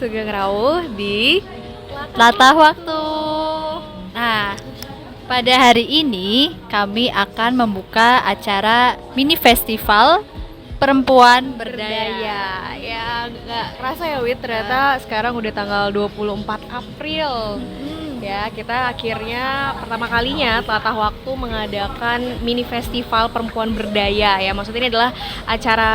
Sugeng Rawuh di Latah Waktu. Nah, pada hari ini kami akan membuka acara mini festival perempuan berdaya. Ya nggak kerasa ya Wit, ternyata sekarang udah tanggal 24 April. Ya, kita akhirnya pertama kalinya Telatah Waktu mengadakan mini festival perempuan berdaya. Ya, maksudnya ini adalah acara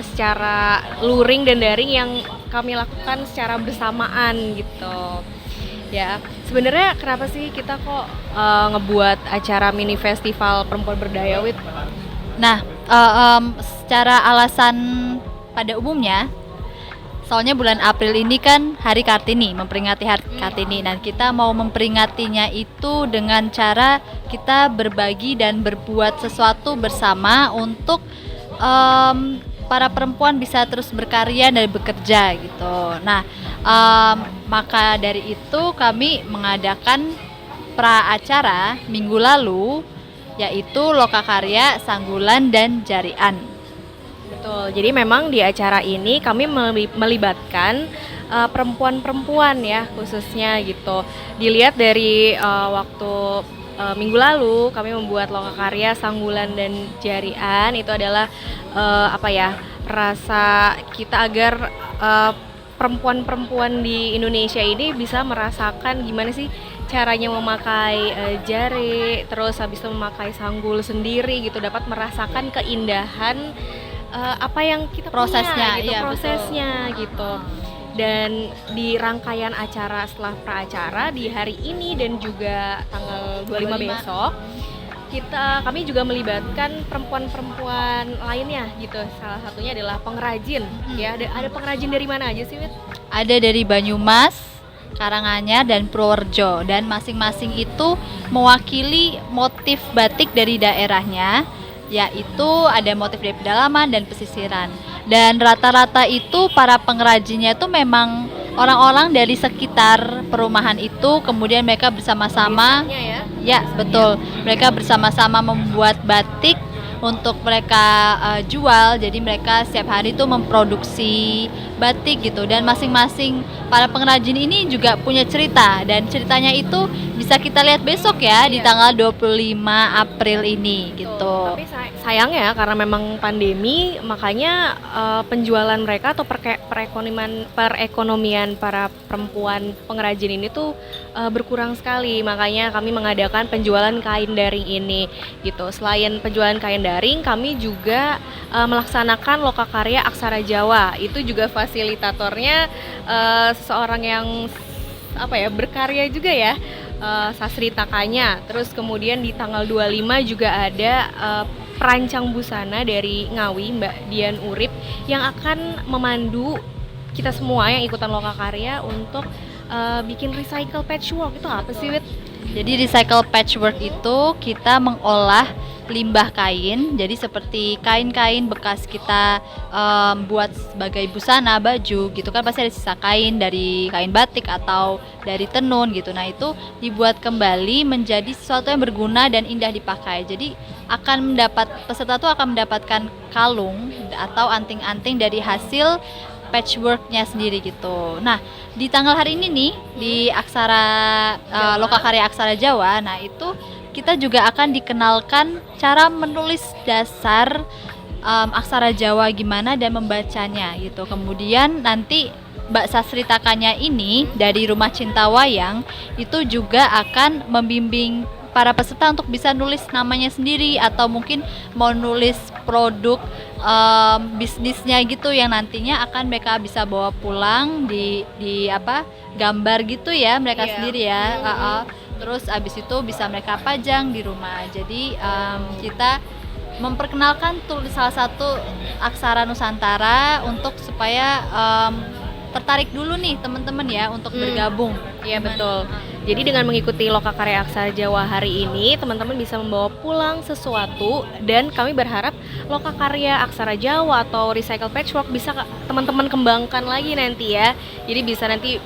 secara luring dan daring yang kami lakukan secara bersamaan gitu. Ya, sebenarnya kenapa sih kita kok ngebuat acara mini festival perempuan berdaya, Wit? Nah, secara alasan pada umumnya, soalnya bulan April ini kan Hari Kartini, memperingati Hari Kartini. Nah, kita mau memperingatinya itu dengan cara kita berbagi dan berbuat sesuatu bersama untuk para perempuan bisa terus berkarya dan bekerja gitu. Nah, maka dari itu kami mengadakan pra acara minggu lalu, yaitu Lokakarya, Sanggulan, dan Jarian. Betul, jadi memang di acara ini kami melibatkan perempuan-perempuan ya khususnya gitu. Dilihat dari waktu minggu lalu kami membuat Lokakarya, Sanggulan, dan Jarian. Itu adalah rasa kita agar perempuan-perempuan di Indonesia ini bisa merasakan gimana sih caranya memakai jari, terus habis itu memakai sanggul sendiri gitu, dapat merasakan keindahan apa yang kita Prosesnya, punya gitu, iya, prosesnya gitu. Dan di rangkaian acara setelah pra-acara di hari ini dan juga tanggal 25 besok, kami juga melibatkan perempuan-perempuan lainnya gitu. Salah satunya adalah pengrajin. Ya, ada pengrajin dari mana aja sih, Wit? Ada dari Banyumas, Karanganyar, dan Purworejo, dan masing-masing itu mewakili motif batik dari daerahnya, yaitu ada motif dari pedalaman dan pesisiran. Dan rata-rata itu para pengrajinnya itu memang orang-orang dari sekitar perumahan itu, kemudian mereka bersama-sama ya betul, mereka bersama-sama membuat batik untuk mereka jual. Jadi mereka setiap hari itu memproduksi batik gitu, dan masing-masing para pengrajin ini juga punya cerita, dan ceritanya itu bisa kita lihat besok ya di tanggal 25 April ini gitu. Tapi sayangnya karena memang pandemi, makanya penjualan mereka atau perekonomian para perempuan pengrajin ini tuh berkurang sekali. Makanya kami mengadakan penjualan kain daring ini gitu. Selain penjualan kain daring, kami juga melaksanakan Lokakarya Aksara Jawa. Itu juga fasilitatornya seseorang yang berkarya juga ya, Sasri Takanya. Terus kemudian di tanggal 25 juga ada perancang busana dari Ngawi, Mbak Dian Urip, yang akan memandu kita semua yang ikutan Lokakarya untuk bikin recycle patchwork. Itu apa sih, Wit? Jadi recycle patchwork itu kita mengolah limbah kain, jadi seperti kain-kain bekas kita buat sebagai busana, baju gitu kan, pasti ada sisa kain dari kain batik atau dari tenun gitu. Nah, itu dibuat kembali menjadi sesuatu yang berguna dan indah dipakai. Jadi peserta tuh akan mendapatkan kalung atau anting-anting dari hasil patchworknya sendiri gitu. Nah, di tanggal hari ini nih di Lokakarya Aksara Jawa, nah itu kita juga akan dikenalkan cara menulis dasar aksara Jawa gimana dan membacanya gitu. Kemudian nanti Mbak Sasritakanya ini dari Rumah Cinta Wayang itu juga akan membimbing para peserta untuk bisa nulis namanya sendiri atau mungkin mau nulis produk bisnisnya gitu yang nantinya akan mereka bisa bawa pulang di apa gambar gitu ya mereka sendiri ya. Terus abis itu bisa mereka pajang di rumah. Jadi kita memperkenalkan salah satu aksara Nusantara untuk supaya tertarik dulu nih teman-teman ya untuk bergabung. Iya betul. Jadi dengan mengikuti Lokakarya Aksara Jawa hari ini, teman-teman bisa membawa pulang sesuatu dan kami berharap Lokakarya Aksara Jawa atau Recycle Patchwork bisa teman-teman kembangkan lagi nanti ya. Jadi bisa nanti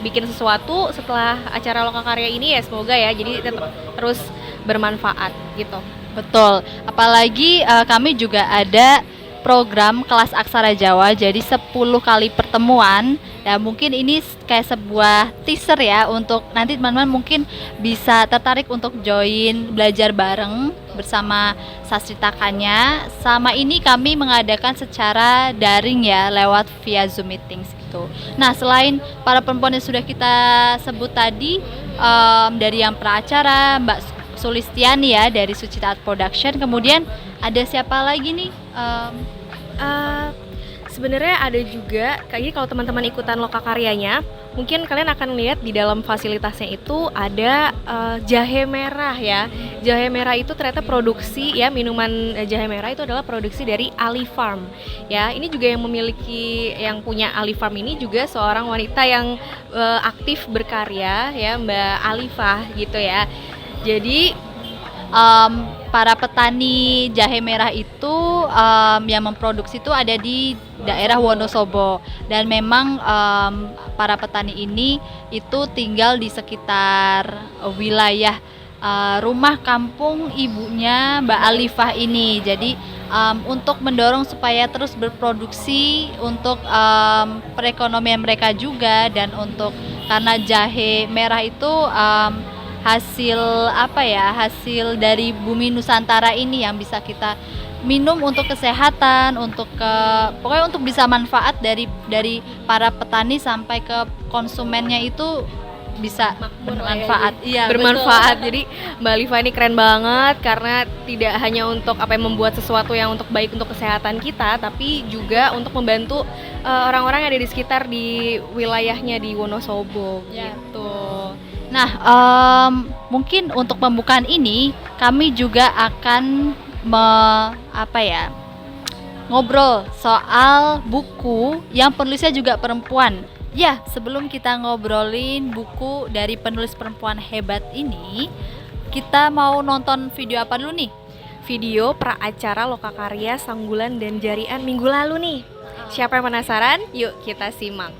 bikin sesuatu setelah acara Lokakarya ini ya semoga ya. Jadi tetap terus bermanfaat gitu. Betul. Apalagi kami juga ada program kelas aksara Jawa, jadi 10 kali pertemuan. Ya mungkin ini kayak sebuah teaser ya untuk nanti teman-teman mungkin bisa tertarik untuk join belajar bareng bersama Sasritakanya. Sama ini kami mengadakan secara daring ya lewat via Zoom meetings gitu. Nah selain para perempuan yang sudah kita sebut tadi, dari yang praacara Mbak Sulistiani ya dari Sucita Art Production, kemudian ada siapa lagi nih? Sebenarnya ada juga, kayaknya kalau teman-teman ikutan Lokakaryanya, mungkin kalian akan lihat di dalam fasilitasnya itu ada jahe merah ya. Jahe merah itu ternyata produksi ya, minuman jahe merah itu adalah produksi dari Ali Farm. Ya, ini juga yang memiliki, yang punya Ali Farm ini juga seorang wanita yang aktif berkarya ya, Mbak Alifah gitu ya. Jadi para petani jahe merah itu yang memproduksi itu ada di daerah Wonosobo dan memang para petani ini itu tinggal di sekitar wilayah rumah kampung ibunya Mbak Alifah ini. Jadi untuk mendorong supaya terus berproduksi untuk perekonomian mereka juga dan untuk karena jahe merah itu hasil apa ya, hasil dari bumi Nusantara ini yang bisa kita minum untuk kesehatan, untuk pokoknya untuk bisa manfaat dari para petani sampai ke konsumennya itu bisa bermanfaat. Iya, bermanfaat. Jadi Mbak Alifa ini keren banget karena tidak hanya untuk apa yang membuat sesuatu yang untuk baik untuk kesehatan kita, tapi juga untuk membantu orang-orang yang ada di sekitar di wilayahnya di Wonosobo gitu. Nah, mungkin untuk pembukaan ini kami juga akan ngobrol soal buku yang penulisnya juga perempuan. Ya, sebelum kita ngobrolin buku dari penulis perempuan hebat ini, kita mau nonton video apa dulu nih? Video praacara Lokakarya Sanggulan dan Jarian minggu lalu nih. Siapa yang penasaran? Yuk kita simak.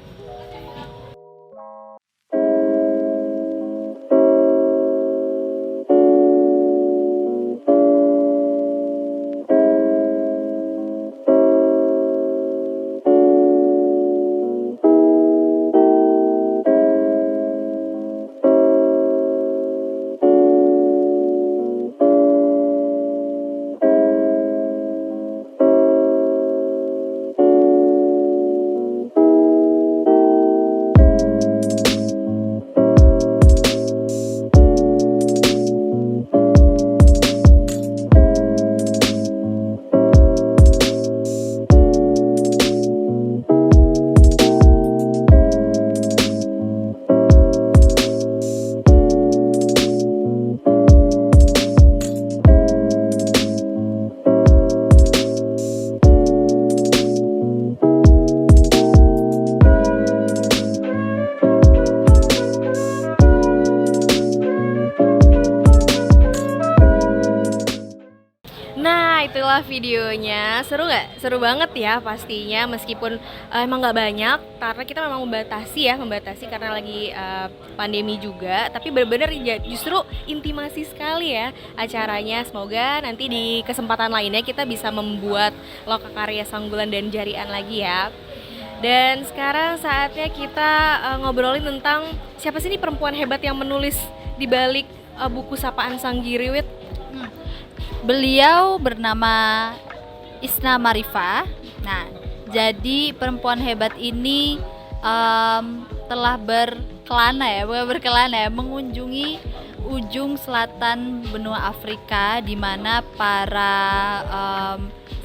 Itulah videonya, seru nggak? Seru banget ya pastinya, meskipun emang nggak banyak karena kita memang membatasi karena lagi pandemi juga, tapi benar-benar justru intimasi sekali ya acaranya. Semoga nanti di kesempatan lainnya kita bisa membuat Lokakarya Sanggulan dan Jarian lagi ya. Dan sekarang saatnya kita ngobrolin tentang siapa sih nih perempuan hebat yang menulis di balik buku Sapaan Sang Giriwit. Beliau bernama Isna Marifa. Nah, jadi perempuan hebat ini telah berkelana ya, bukan berkelana ya, mengunjungi ujung selatan benua Afrika, di mana para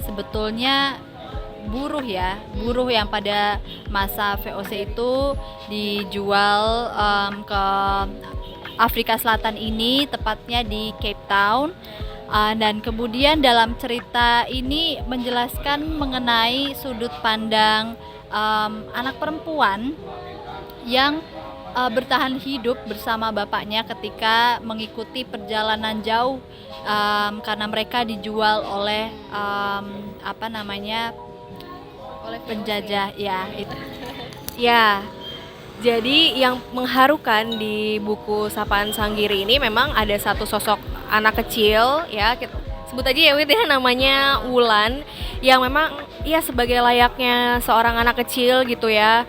sebetulnya buruh yang pada masa VOC itu dijual ke Afrika Selatan ini, tepatnya di Cape Town. Dan kemudian dalam cerita ini menjelaskan mengenai sudut pandang anak perempuan yang bertahan hidup bersama bapaknya ketika mengikuti perjalanan jauh, karena mereka dijual oleh oleh penjajah ya itu. Ya, jadi yang mengharukan di buku Sapaan Sanggiri ini memang ada satu sosok anak kecil ya, kita sebut aja ya Wit ya, namanya Wulan, yang memang ya sebagai layaknya seorang anak kecil gitu ya.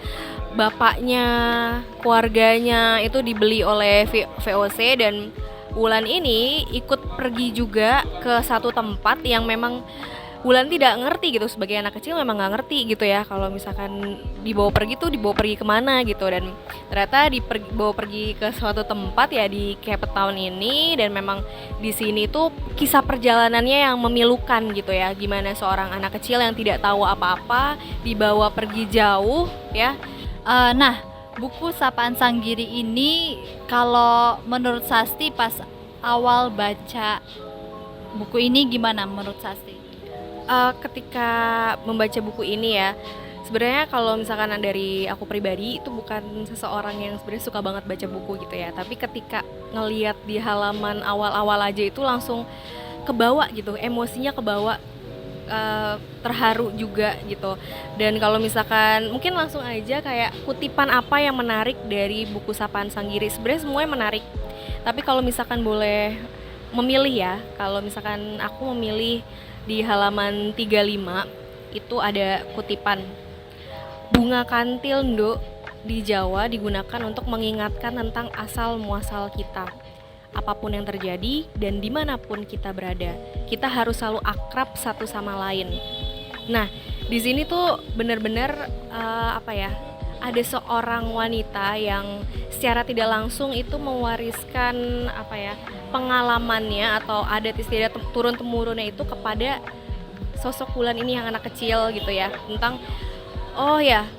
Bapaknya, keluarganya itu dibeli oleh VOC, dan Wulan ini ikut pergi juga ke satu tempat yang memang Wulan tidak ngerti gitu, sebagai anak kecil memang nggak ngerti gitu ya kalau misalkan dibawa pergi kemana gitu. Dan ternyata dibawa pergi ke suatu tempat ya di Cape Town ini, dan memang di sini tuh kisah perjalanannya yang memilukan gitu ya, gimana seorang anak kecil yang tidak tahu apa-apa dibawa pergi jauh ya. Nah, buku Sapaan Sanggiri ini kalau menurut Sasti pas awal baca buku ini gimana menurut Sasti? Ketika membaca buku ini ya, sebenarnya kalau misalkan dari aku pribadi itu bukan seseorang yang sebenarnya suka banget baca buku gitu ya, tapi ketika ngelihat di halaman awal-awal aja itu langsung kebawa gitu, emosinya kebawa, terharu juga gitu. Dan kalau misalkan mungkin langsung aja kayak kutipan apa yang menarik dari buku Sapaan Sanggiri, sebenarnya semuanya menarik, tapi kalau misalkan boleh memilih ya, kalau misalkan aku memilih di halaman 35 itu ada kutipan, bunga kantil nduk di Jawa digunakan untuk mengingatkan tentang asal muasal kita. Apapun yang terjadi dan dimanapun kita berada, kita harus selalu akrab satu sama lain. Nah, di sini tuh benar-benar ada seorang wanita yang secara tidak langsung itu mewariskan pengalamannya atau adat istiadat turun temurunnya itu kepada sosok Wulan ini yang anak kecil gitu ya, tentang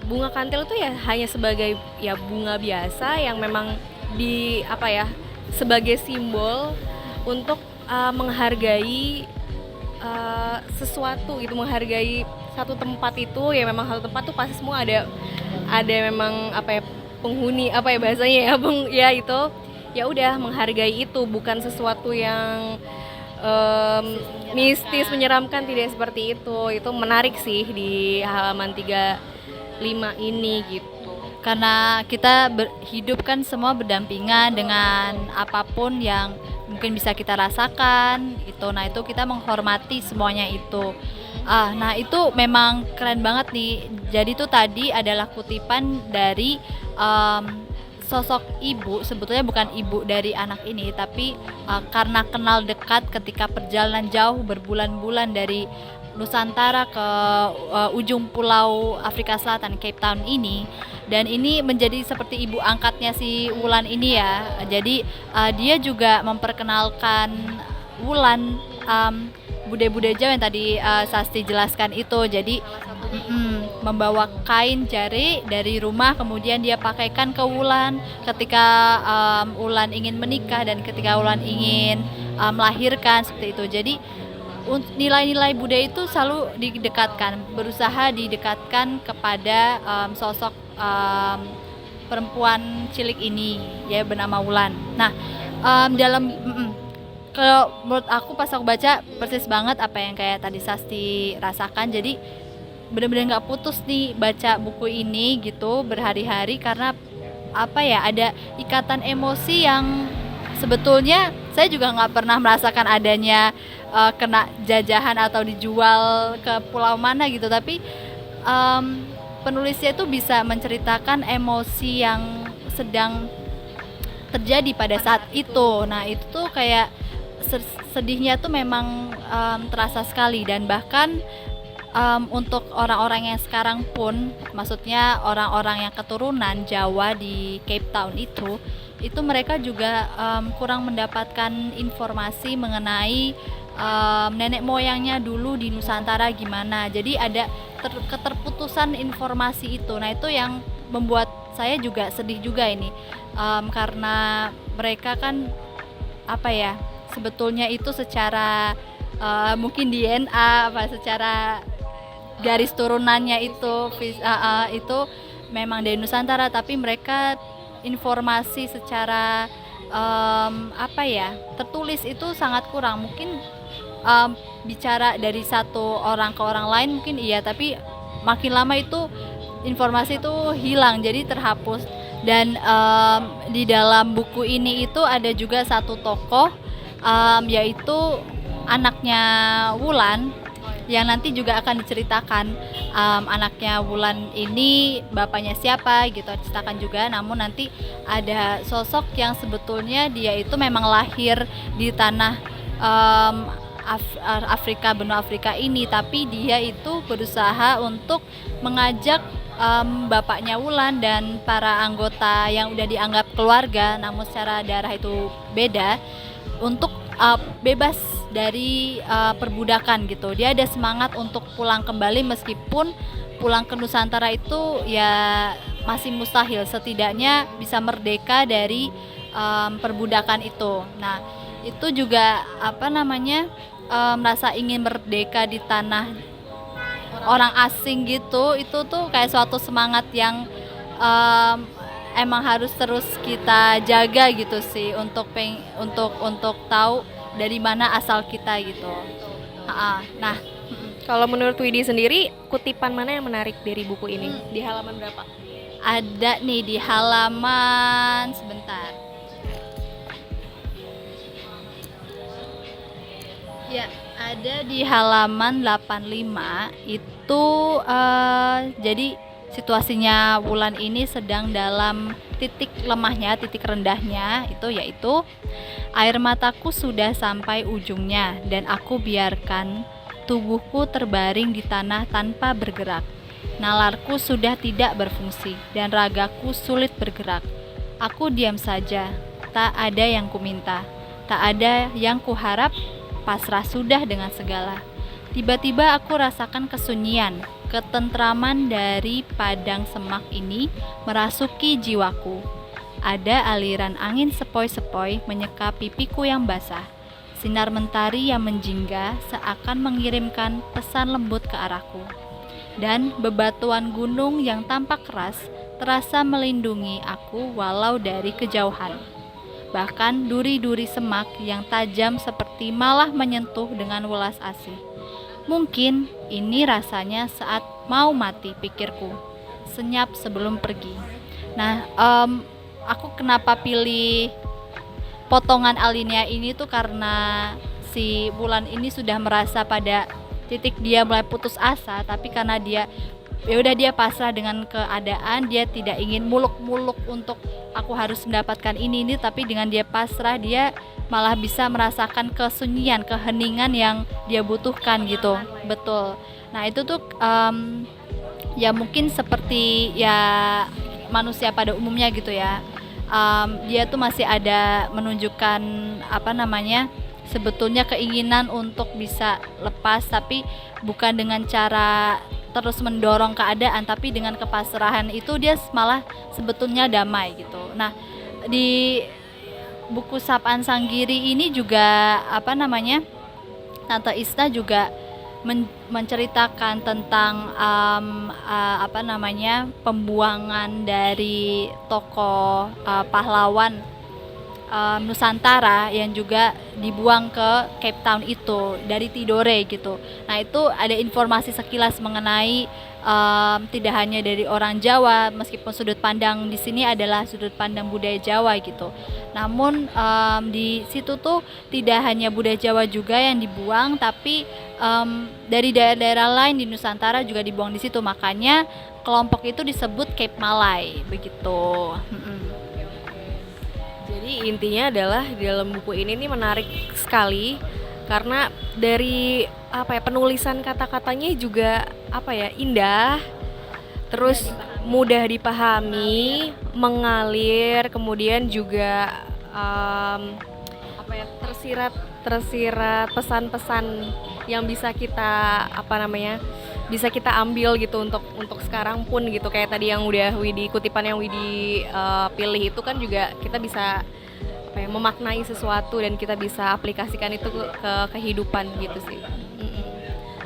bunga kantil itu ya hanya sebagai ya bunga biasa yang memang sebagai simbol untuk menghargai sesuatu gitu, menghargai satu tempat itu ya. Memang satu tempat tuh pasti semua ada memang penghuni bahasanya ya itu ya udah menghargai itu, bukan sesuatu yang mistis menyeramkan, tidak seperti itu. Itu menarik sih di halaman 35 ini gitu. Karena kita hidup kan semua berdampingan dengan apapun yang mungkin bisa kita rasakan itu. Nah, itu kita menghormati semuanya itu. Nah, itu memang keren banget nih. Jadi tuh tadi adalah kutipan dari sosok ibu, sebetulnya bukan ibu dari anak ini, tapi karena kenal dekat ketika perjalanan jauh berbulan-bulan dari Nusantara ke ujung pulau Afrika Selatan, Cape Town ini, dan ini menjadi seperti ibu angkatnya si Wulan ini ya. Jadi dia juga memperkenalkan Wulan budaya-budaya Jawa yang tadi Sasti jelaskan itu. Jadi membawa kain jari dari rumah, kemudian dia pakaikan ke Wulan ketika Wulan ingin menikah dan ketika Wulan ingin melahirkan, seperti itu. Jadi nilai-nilai budaya itu selalu berusaha didekatkan kepada sosok perempuan cilik ini ya, bernama Wulan. Nah, kalau menurut aku pas aku baca persis banget apa yang kayak tadi Sasti rasakan. Jadi benar-benar nggak putus nih baca buku ini gitu berhari-hari, karena ada ikatan emosi yang sebetulnya saya juga nggak pernah merasakan adanya kena jajahan atau dijual ke pulau mana gitu, tapi penulisnya itu bisa menceritakan emosi yang sedang terjadi pada saat itu. Nah, itu tuh kayak sedihnya tuh memang terasa sekali, dan bahkan untuk orang-orang yang sekarang pun, maksudnya orang-orang yang keturunan Jawa di Cape Town itu mereka juga kurang mendapatkan informasi mengenai nenek moyangnya dulu di Nusantara gimana. Jadi ada keterputusan informasi itu. Nah, itu yang membuat saya juga sedih juga ini. Karena mereka kan apa ya? Sebetulnya itu secara mungkin DNA apa secara garis turunannya itu memang dari Nusantara, tapi mereka informasi secara apa ya tertulis itu sangat kurang. Mungkin bicara dari satu orang ke orang lain mungkin iya, tapi makin lama itu informasi itu hilang, jadi terhapus. Dan di dalam buku ini itu ada juga satu tokoh yaitu anaknya Wulan, yang nanti juga akan diceritakan anaknya Wulan ini bapaknya siapa gitu diceritakan juga. Namun nanti ada sosok yang sebetulnya dia itu memang lahir di tanah Afrika, benua Afrika ini, tapi dia itu berusaha untuk mengajak bapaknya Wulan dan para anggota yang udah dianggap keluarga namun secara darah itu beda untuk bebas dari perbudakan gitu. Dia ada semangat untuk pulang kembali, meskipun pulang ke Nusantara itu ya masih mustahil, setidaknya bisa merdeka dari perbudakan itu. Nah, itu juga merasa ingin merdeka di tanah orang asing gitu. Itu tuh kayak suatu semangat yang emang harus terus kita jaga gitu sih, untuk tahu dari mana asal kita gitu. Nah, Kalau menurut Widi sendiri, kutipan mana yang menarik dari buku ini? Di halaman berapa? ada nih di halaman sebentar. Ya, ada di halaman 85 itu jadi situasinya Wulan ini sedang dalam titik lemahnya, titik rendahnya itu yaitu air mataku sudah sampai ujungnya dan aku biarkan tubuhku terbaring di tanah tanpa bergerak. Nalarku sudah tidak berfungsi dan ragaku sulit bergerak. Aku diam saja, tak ada yang kuminta, tak ada yang kuharap, pasrah sudah dengan segala. Tiba-tiba aku rasakan kesunyian, ketentraman dari padang semak ini merasuki jiwaku. Ada aliran angin sepoi-sepoi menyekap pipiku yang basah. Sinar mentari yang menjingga seakan mengirimkan pesan lembut ke arahku. Dan bebatuan gunung yang tampak keras terasa melindungi aku walau dari kejauhan. Bahkan duri-duri semak yang tajam seperti malah menyentuh dengan welas asih. Mungkin ini rasanya saat mau mati, pikirku, senyap sebelum pergi. Nah, aku kenapa pilih potongan alinea ini tuh karena si Wulan ini sudah merasa pada titik dia mulai putus asa, tapi karena dia dia pasrah dengan keadaan, dia tidak ingin muluk-muluk untuk aku harus mendapatkan ini, tapi dengan dia pasrah dia malah bisa merasakan kesunyian, keheningan yang dia butuhkan gitu. Betul. Nah, itu tuh ya mungkin seperti ya manusia pada umumnya gitu ya. Dia tuh masih ada menunjukkan sebetulnya keinginan untuk bisa lepas, tapi bukan dengan cara terus mendorong keadaan, tapi dengan kepasrahan itu dia malah sebetulnya damai gitu. Nah, di buku Sapaan Sanggiri ini juga Tante Isna juga menceritakan tentang pembuangan dari tokoh pahlawan Nusantara yang juga dibuang ke Cape Town itu dari Tidore gitu. Nah, itu ada informasi sekilas mengenai tidak hanya dari orang Jawa, meskipun sudut pandang di sini adalah sudut pandang budaya Jawa gitu. Namun di situ tuh tidak hanya budaya Jawa juga yang dibuang, tapi dari daerah-daerah lain di Nusantara juga dibuang di situ. Makanya kelompok itu disebut Cape Malay begitu. Jadi intinya adalah di dalam buku ini nih menarik sekali karena dari apa ya, penulisan kata-katanya juga apa ya, indah, terus mudah dipahami, mengalir, kemudian juga apa ya, tersirat tersirat pesan-pesan yang bisa kita apa namanya, bisa kita ambil gitu untuk sekarang pun gitu, kayak tadi yang udah Widi, kutipan yang Widi pilih itu kan juga kita bisa apa ya, memaknai sesuatu dan kita bisa aplikasikan itu ke kehidupan gitu sih.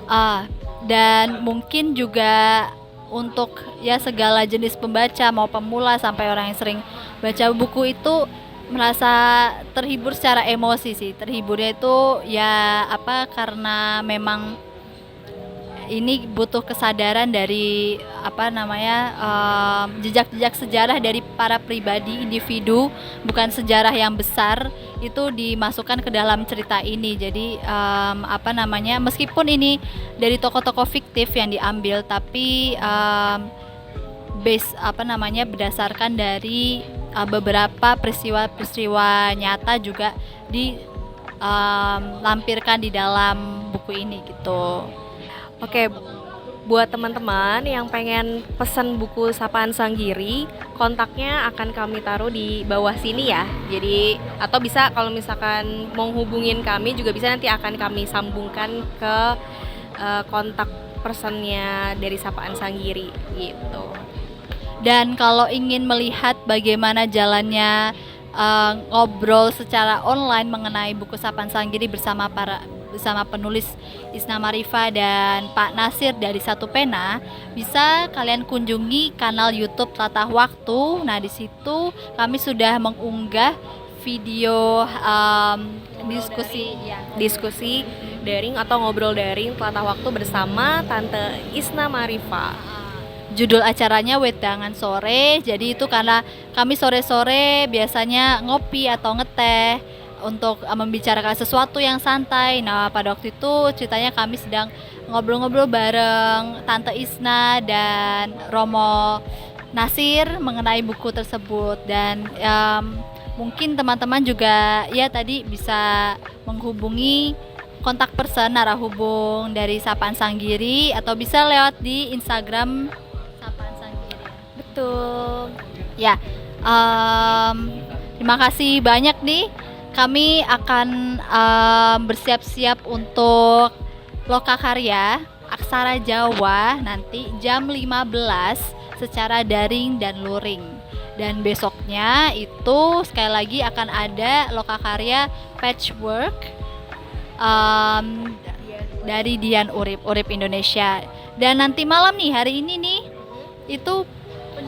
Ah, dan mungkin juga untuk ya segala jenis pembaca, mau pemula sampai orang yang sering baca buku itu merasa terhibur secara emosi sih. Terhiburnya itu ya apa, karena memang ini butuh kesadaran dari apa namanya, jejak-jejak sejarah dari para pribadi individu, bukan sejarah yang besar itu dimasukkan ke dalam cerita ini. Jadi apa namanya, meskipun ini dari tokoh-tokoh fiktif yang diambil, tapi base apa namanya, berdasarkan dari beberapa peristiwa-peristiwa nyata juga dilampirkan di dalam buku ini gitu. Oke, buat teman-teman yang pengen pesan buku Sapaan Sanggiri, kontaknya akan kami taruh di bawah sini ya. Jadi atau bisa kalau misalkan mau hubungin kami juga bisa, nanti akan kami sambungkan ke kontak personnya dari Sapaan Sanggiri gitu. Dan kalau ingin melihat bagaimana jalannya ngobrol secara online mengenai buku Sapaan Sanggiri bersama penulis Isna Marifa dan Pak Nasir dari Satu Pena, bisa kalian kunjungi kanal YouTube Telatah Waktu. Nah, di situ kami sudah mengunggah video Diskusi daring atau ngobrol daring Telatah Waktu bersama Tante Isna Marifa. Judul acaranya Wedangan Sore. Jadi itu karena kami sore-sore biasanya ngopi atau ngeteh untuk membicarakan sesuatu yang santai. Nah, pada waktu itu ceritanya kami sedang ngobrol-ngobrol bareng Tante Isna dan Romo Nasir mengenai buku tersebut. Dan mungkin teman-teman juga ya tadi bisa menghubungi kontak person arah hubung dari Sapaan Sanggiri, atau bisa lewat di Instagram Sapaan Sanggiri. Betul. Ya, terima kasih banyak nih. Kami akan bersiap-siap untuk Lokakarya Aksara Jawa nanti jam 15 secara daring dan luring. Dan besoknya itu sekali lagi akan ada Lokakarya Patchwork dari Dian Urip Indonesia. Dan nanti malam nih, hari ini nih, itu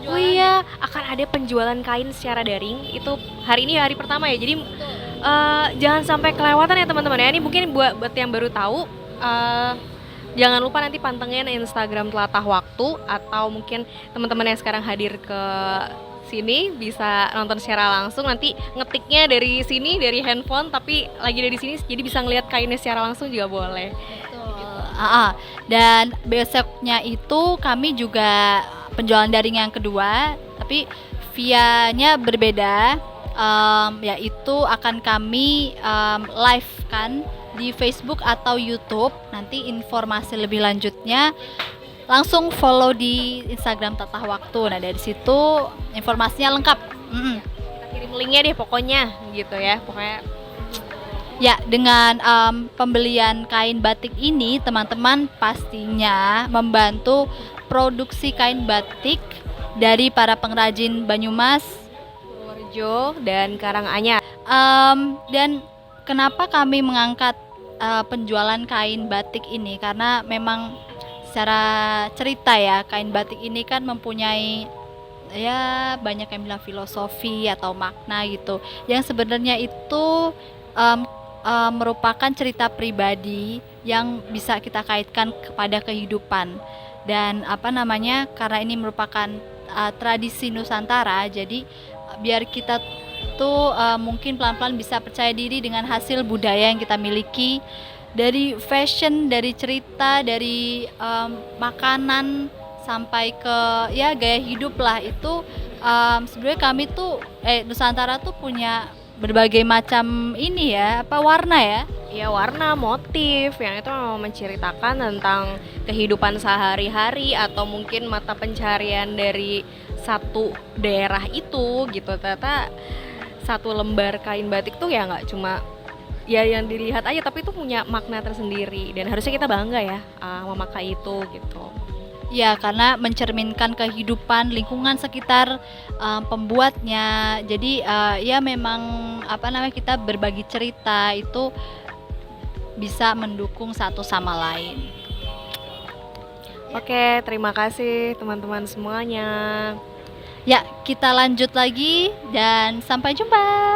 Oh iya, akan ada penjualan kain secara daring. Itu hari ini hari pertama ya. Jadi jangan sampai kelewatan ya teman-teman ya. Ini mungkin buat yang baru tahu, jangan lupa nanti pantengin Instagram Telatah Waktu, atau mungkin teman-teman yang sekarang hadir ke sini bisa nonton secara langsung. Nanti ngetiknya dari sini, dari handphone, tapi lagi dari sini, jadi bisa ngelihat kainnya secara langsung juga boleh. Dan besoknya itu kami juga penjualan daring yang kedua, tapi via-nya berbeda, yaitu akan kami live kan di Facebook atau YouTube. Nanti informasi lebih lanjutnya langsung follow di Instagram Telatah Waktu. Nah, dari situ informasinya lengkap. Kita kirim linknya deh pokoknya gitu ya, pokoknya. Ya, dengan pembelian kain batik ini, teman-teman pastinya membantu produksi kain batik dari para pengrajin Banyumas, Purworejo, dan Karanganyar. Dan kenapa kami mengangkat penjualan kain batik ini? Karena memang secara cerita ya, kain batik ini kan mempunyai ya banyak yang bilang filosofi atau makna gitu, yang sebenarnya itu merupakan cerita pribadi yang bisa kita kaitkan kepada kehidupan. Dan apa namanya, karena ini merupakan tradisi Nusantara, jadi biar kita tuh mungkin pelan-pelan bisa percaya diri dengan hasil budaya yang kita miliki, dari fashion, dari cerita, dari makanan, sampai ke ya gaya hidup lah. Itu sebenarnya kami tuh Nusantara tuh punya berbagai macam ini ya, apa warna ya. Ya warna, motif yang itu memang menceritakan tentang kehidupan sehari-hari atau mungkin mata pencarian dari satu daerah itu gitu. Ternyata satu lembar kain batik tuh ya nggak cuma ya yang dilihat aja, tapi itu punya makna tersendiri dan harusnya kita bangga ya memakai itu gitu. Ya, karena mencerminkan kehidupan lingkungan sekitar pembuatnya. Jadi ya memang apa namanya, kita berbagi cerita itu bisa mendukung satu sama lain. Oke, terima kasih teman-teman semuanya. Ya, kita lanjut lagi dan sampai jumpa.